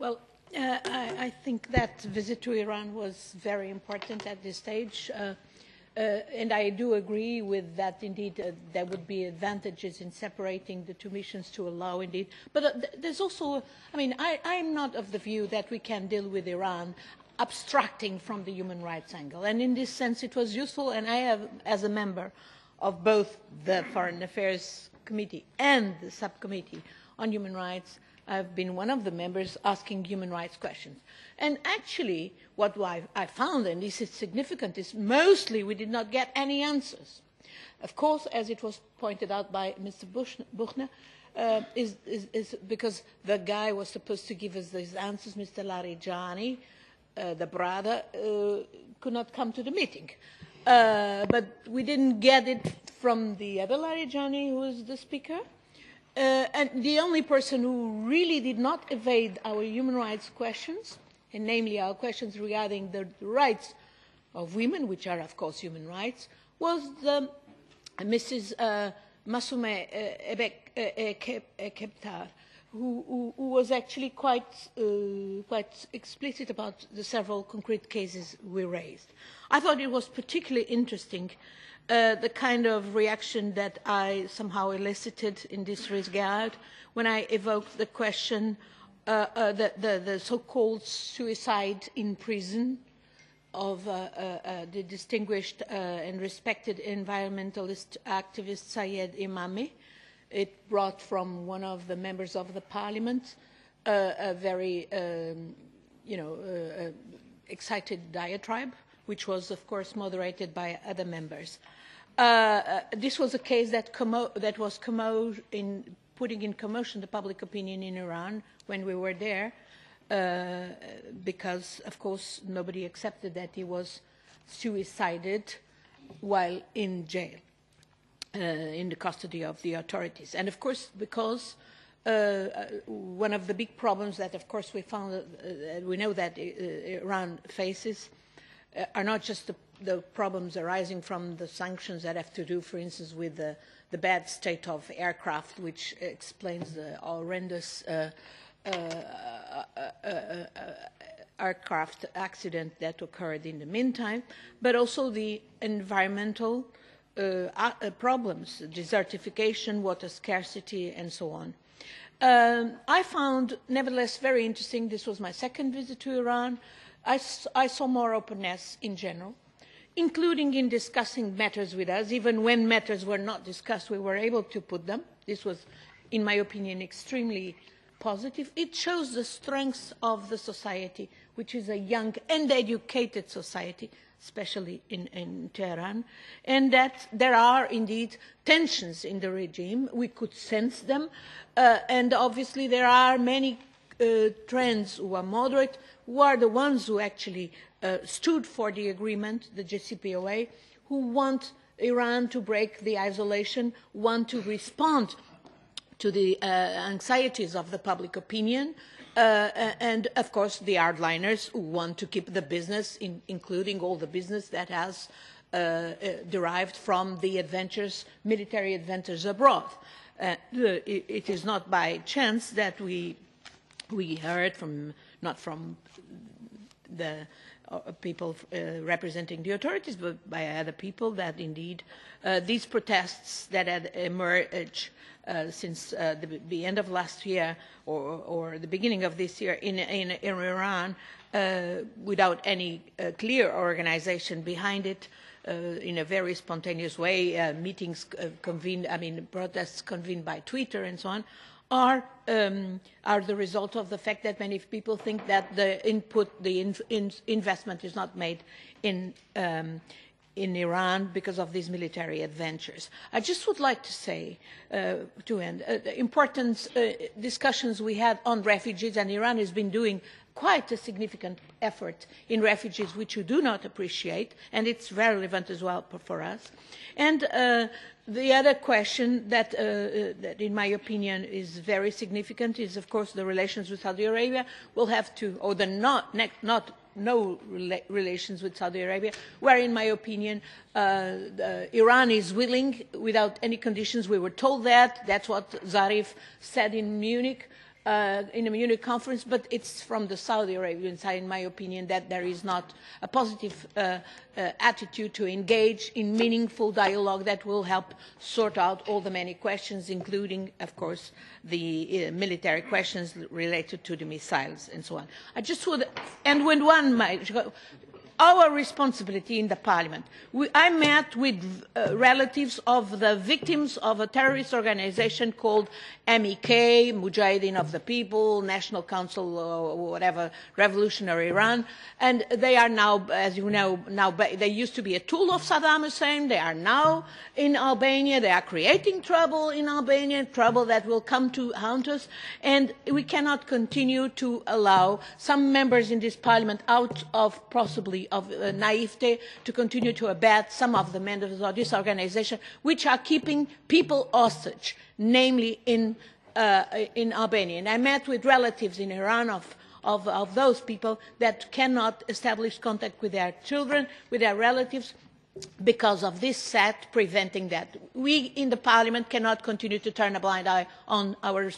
Well, I think that visit to Iran was very important at this stage. And I do agree with that, indeed, there would be advantages in separating the two missions to allow, indeed. But there's also, I mean, I'm not of the view that we can deal with Iran abstracting from the human rights angle. And in this sense, it was useful, and I have, as a member of both the Foreign Affairs Committee and the Subcommittee on Human Rights, I've been one of the members asking human rights questions. And actually, what I found, and this is significant, is mostly we did not get any answers. Of course, as it was pointed out by Mr. Buchner, is because the guy was supposed to give us these answers, Mr. Larijani, the brother, could not come to the meeting. But we didn't get it from the other Larijani, who was the speaker. And the only person who really did not evade our human rights questions, and namely our questions regarding the rights of women, which are of course human rights, was Mrs. Masume Keptar, who was actually quite explicit about the several concrete cases we raised. I thought it was particularly interesting the kind of reaction that I somehow elicited in this regard when I evoked the question, the so-called suicide in prison of the distinguished and respected environmentalist activist Sayed Imami. It brought from one of the members of the parliament a very, excited diatribe, which was, of course, moderated by other members. This was a case that was putting in commotion the public opinion in Iran when we were there, because, of course, nobody accepted that he was suicided while in jail, in the custody of the authorities. And, of course, because one of the big problems that, of course, we found, we know that Iran faces are not just the problems arising from the sanctions that have to do, for instance, with the bad state of aircraft, which explains the horrendous aircraft accident that occurred in the meantime, but also the environmental problems, desertification, water scarcity, and so on. I found, nevertheless, very interesting, this was my second visit to Iran, I saw more openness in general, including in discussing matters with us. Even when matters were not discussed, we were able to put them. This was, in my opinion, extremely positive. It shows the strength of the society, which is a young and educated society, especially in Tehran, and that there are indeed tensions in the regime. We could sense them, and obviously there are many trends who are moderate, who are the ones who actually stood for the agreement, the JCPOA, who want Iran to break the isolation, want to respond to the anxieties of the public opinion, and of course the hardliners who want to keep the business, including all the business that has derived from the adventures, military adventures abroad. It is not by chance that we heard from, not from the people representing the authorities, but by other people, that indeed these protests that had emerged since the end of last year or the beginning of this year in Iran, without any clear organization behind it, in a very spontaneous way, meetings convened, protests convened by Twitter and so on, are the result of the fact that many people think that the investment is not made in Iran because of these military adventures. I just would like to say, to end, important discussions we had on refugees, and Iran has been doing quite a significant effort in refugees, which you do not appreciate, and it's very relevant as well for us. And the other question that, in my opinion, is very significant is, of course, the relations with Saudi Arabia. Will have to, or the no relations with Saudi Arabia, where, in my opinion, Iran is willing, without any conditions. We were told that. That's what Zarif said in Munich. in a Munich conference, but it's from the Saudi Arabian side, in my opinion, that there is not a positive attitude to engage in meaningful dialogue that will help sort out all the many questions, including, of course, the military questions related to the missiles and so on. I just would, and when one might, our responsibility in the Parliament. I met with relatives of the victims of a terrorist organization called MEK, Mujahideen of the People, National Council, or whatever, Revolutionary Iran, and they are now, as you know, they used to be a tool of Saddam Hussein. They are now in Albania. They are creating trouble in Albania, trouble that will come to haunt us, and we cannot continue to allow some members in this Parliament, out of possibly of naivete, to continue to abet some of the members of this organization, which are keeping people hostage, namely in Albania. And I met with relatives in Iran of those people that cannot establish contact with their children, with their relatives, because of this set preventing that. We in the Parliament cannot continue to turn a blind eye on our